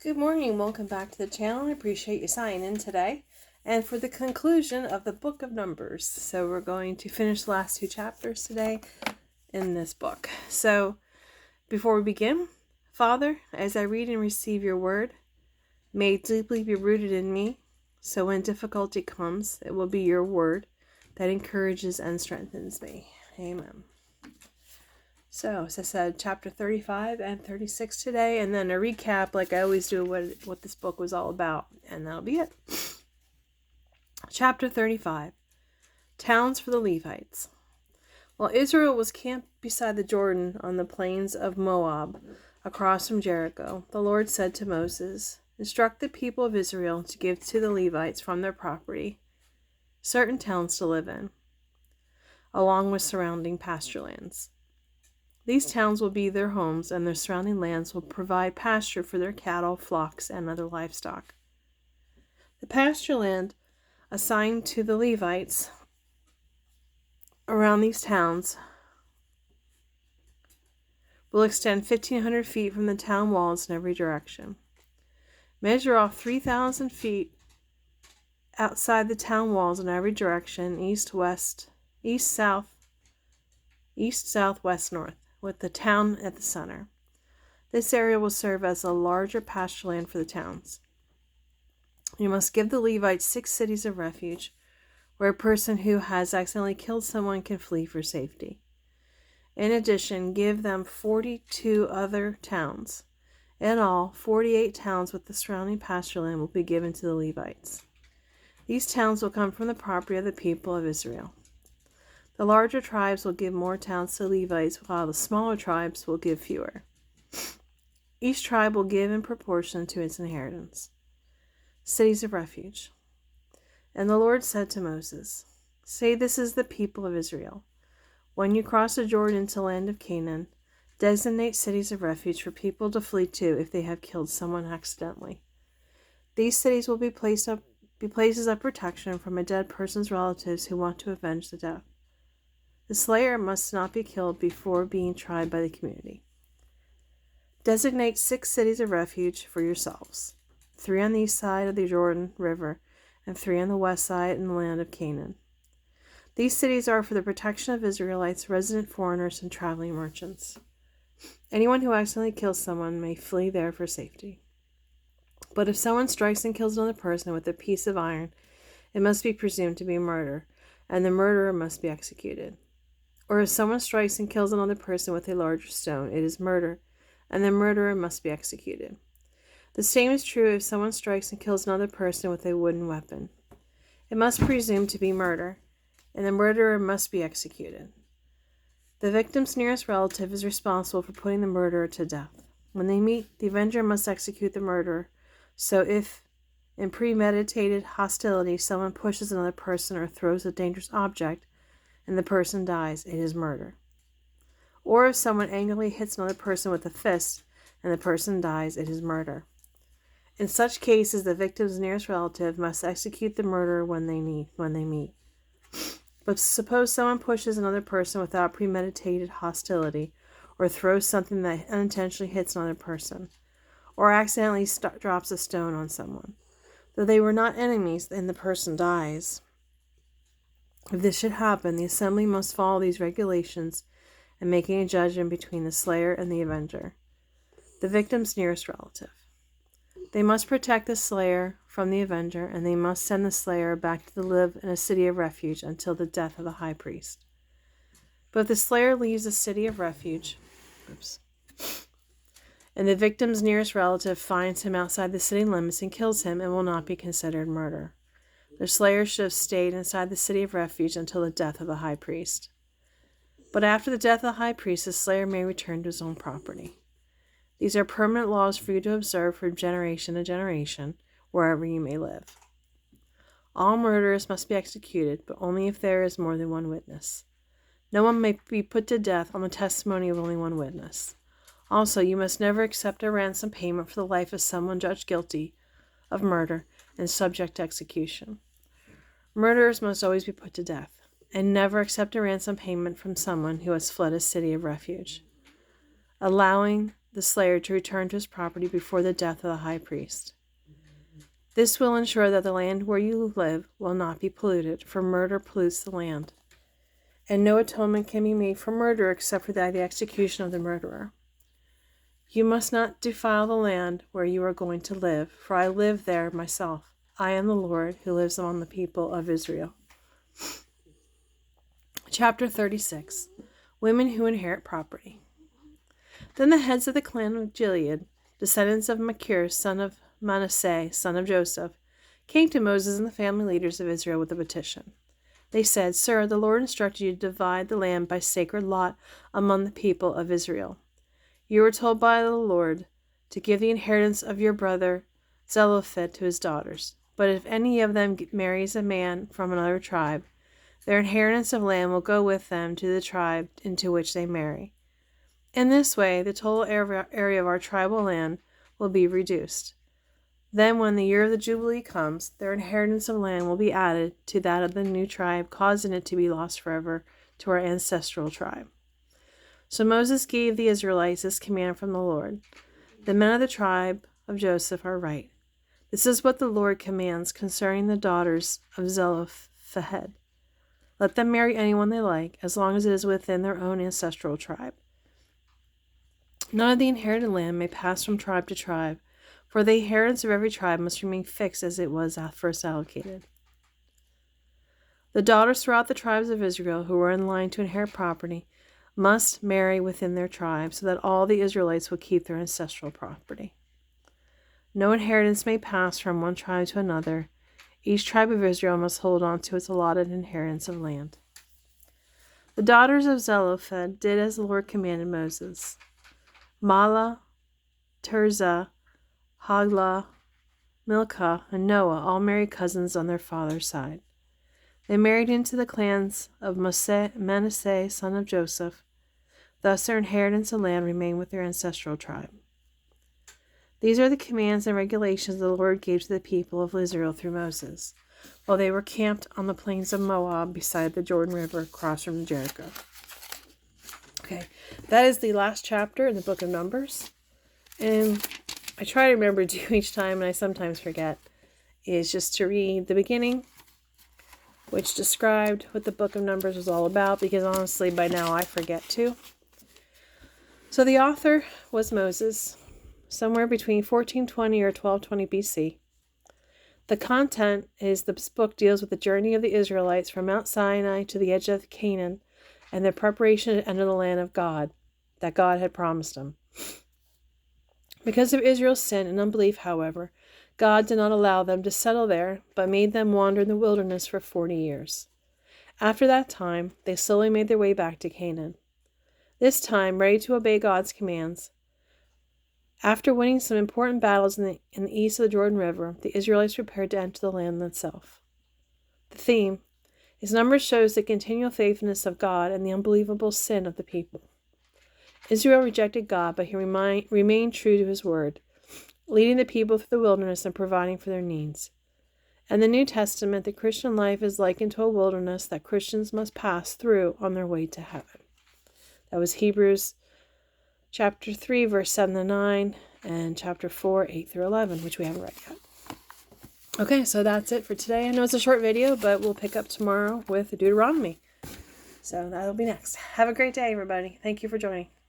Good morning, welcome back to the channel. I appreciate you signing in today and for the conclusion of the book of Numbers. So we're going to finish the last two chapters today in this book. So before we begin, Father, as I read and receive your word, may it deeply be rooted in me, so when difficulty comes, it will be your word that encourages and strengthens me. Amen. So, as I said, chapter 35 and 36 today, and then a recap, like I always do, what this book was all about, and that'll be it. Chapter 35, Towns for the Levites. While Israel was camped beside the Jordan on the plains of Moab, across from Jericho, the Lord said to Moses, "Instruct the people of Israel to give to the Levites from their property certain towns to live in, along with surrounding pasture lands. These towns will be their homes, and their surrounding lands will provide pasture for their cattle, flocks, and other livestock. The pasture land assigned to the Levites around these towns will extend 1,500 feet from the town walls in every direction. Measure off 3,000 feet outside the town walls in every direction, east, south, west, north, with the town at the center. This area will serve as a larger pasture land for the towns. You must give the Levites 6 cities of refuge, where a person who has accidentally killed someone can flee for safety. In addition, give them 42 other towns. In all, 48 towns with the surrounding pasture land will be given to the Levites. These towns will come from the property of the people of Israel. The larger tribes will give more towns to the Levites, while the smaller tribes will give fewer. Each tribe will give in proportion to its inheritance. Cities of refuge. And the Lord said to Moses, "Say this is the people of Israel. When you cross the Jordan to the land of Canaan, designate cities of refuge for people to flee to if they have killed someone accidentally. These cities will be places of protection from a dead person's relatives who want to avenge the death. The slayer must not be killed before being tried by the community. Designate 6 cities of refuge for yourselves, 3 on the east side of the Jordan River, and 3 on the west side in the land of Canaan. These cities are for the protection of Israelites, resident foreigners, and traveling merchants. Anyone who accidentally kills someone may flee there for safety. But if someone strikes and kills another person with a piece of iron, it must be presumed to be murder, and the murderer must be executed. Or if someone strikes and kills another person with a larger stone, it is murder, and the murderer must be executed. The same is true if someone strikes and kills another person with a wooden weapon. It must be presumed to be murder, and the murderer must be executed. The victim's nearest relative is responsible for putting the murderer to death. When they meet, the avenger must execute the murderer. So if, in premeditated hostility, someone pushes another person or throws a dangerous object, and the person dies, it is murder. Or if someone angrily hits another person with a fist, and the person dies, it is murder. In such cases, the victim's nearest relative must execute the murderer when they meet. But suppose someone pushes another person without premeditated hostility, or throws something that unintentionally hits another person, or accidentally drops a stone on someone. Though they were not enemies, and the person dies. If this should happen, the assembly must follow these regulations in making a judgment between the slayer and the avenger, the victim's nearest relative. They must protect the slayer from the avenger, and they must send the slayer back to live in a city of refuge until the death of the high priest. But if the slayer leaves the city of refuge, and the victim's nearest relative finds him outside the city limits and kills him, it will not be considered murder. The slayer should have stayed inside the city of refuge until the death of the high priest. But after the death of the high priest, the slayer may return to his own property. These are permanent laws for you to observe from generation to generation, wherever you may live. All murderers must be executed, but only if there is more than one witness. No one may be put to death on the testimony of only one witness. Also, you must never accept a ransom payment for the life of someone judged guilty of murder and subject to execution. Murderers must always be put to death, and never accept a ransom payment from someone who has fled a city of refuge. Allowing the slayer to return to his property before the death of the high priest. This will ensure that the land where you live will not be polluted, for murder pollutes the land. And no atonement can be made for murder except for the execution of the murderer. You must not defile the land where you are going to live, for I live there myself. I am the Lord who lives among the people of Israel. Chapter 36. Women who inherit property. Then the heads of the clan of Gilead, descendants of Machir, son of Manasseh, son of Joseph, came to Moses and the family leaders of Israel with a petition. They said, Sir, the Lord instructed you to divide the land by sacred lot among the people of Israel. You were told by the Lord to give the inheritance of your brother Zelophehad to his daughters. But if any of them marries a man from another tribe, their inheritance of land will go with them to the tribe into which they marry. In this way, the total area of our tribal land will be reduced. Then, when the year of the Jubilee comes, their inheritance of land will be added to that of the new tribe, causing it to be lost forever to our ancestral tribe. So Moses gave the Israelites this command from the Lord. The men of the tribe of Joseph are right. This is what the Lord commands concerning the daughters of Zelophehad. Let them marry anyone they like, as long as it is within their own ancestral tribe. None of the inherited land may pass from tribe to tribe, for the inheritance of every tribe must remain fixed as it was first allocated. The daughters throughout the tribes of Israel who were in line to inherit property must marry within their tribe, so that all the Israelites will keep their ancestral property. No inheritance may pass from one tribe to another. Each tribe of Israel must hold on to its allotted inheritance of land. The daughters of Zelophehad did as the Lord commanded Moses. Mahlah, Tirzah, Hoglah, Milcah, and Noah all married cousins on their father's side. They married into the clans of Manasseh, son of Joseph. Thus their inheritance of land remained with their ancestral tribe. These are the commands and regulations the Lord gave to the people of Israel through Moses, while they were camped on the plains of Moab beside the Jordan River across from Jericho. Okay, that is the last chapter in the book of Numbers. And I try to remember to do each time, and I sometimes forget, is just to read the beginning, which described what the book of Numbers was all about, because honestly, by now I forget too. So the author was Moses, somewhere between 1420 or 1220 BC. The content is this book deals with the journey of the Israelites from Mount Sinai to the edge of Canaan and their preparation to enter the land of God that God had promised them. Because of Israel's sin and unbelief, however, God did not allow them to settle there, but made them wander in the wilderness for 40 years. After that time, they slowly made their way back to Canaan. This time, ready to obey God's commands. After winning some important battles in the east of the Jordan River, the Israelites prepared to enter the land itself. The theme is Numbers shows the continual faithfulness of God and the unbelievable sin of the people. Israel rejected God, but he remained true to his word, leading the people through the wilderness and providing for their needs. In the New Testament, the Christian life is likened to a wilderness that Christians must pass through on their way to heaven. That was Hebrews chapter 3, verse 7 to 9, and chapter 4, 8 through 11, which we haven't read yet. Okay, so that's it for today. I know it's a short video, but we'll pick up tomorrow with Deuteronomy. So that'll be next. Have a great day, everybody. Thank you for joining.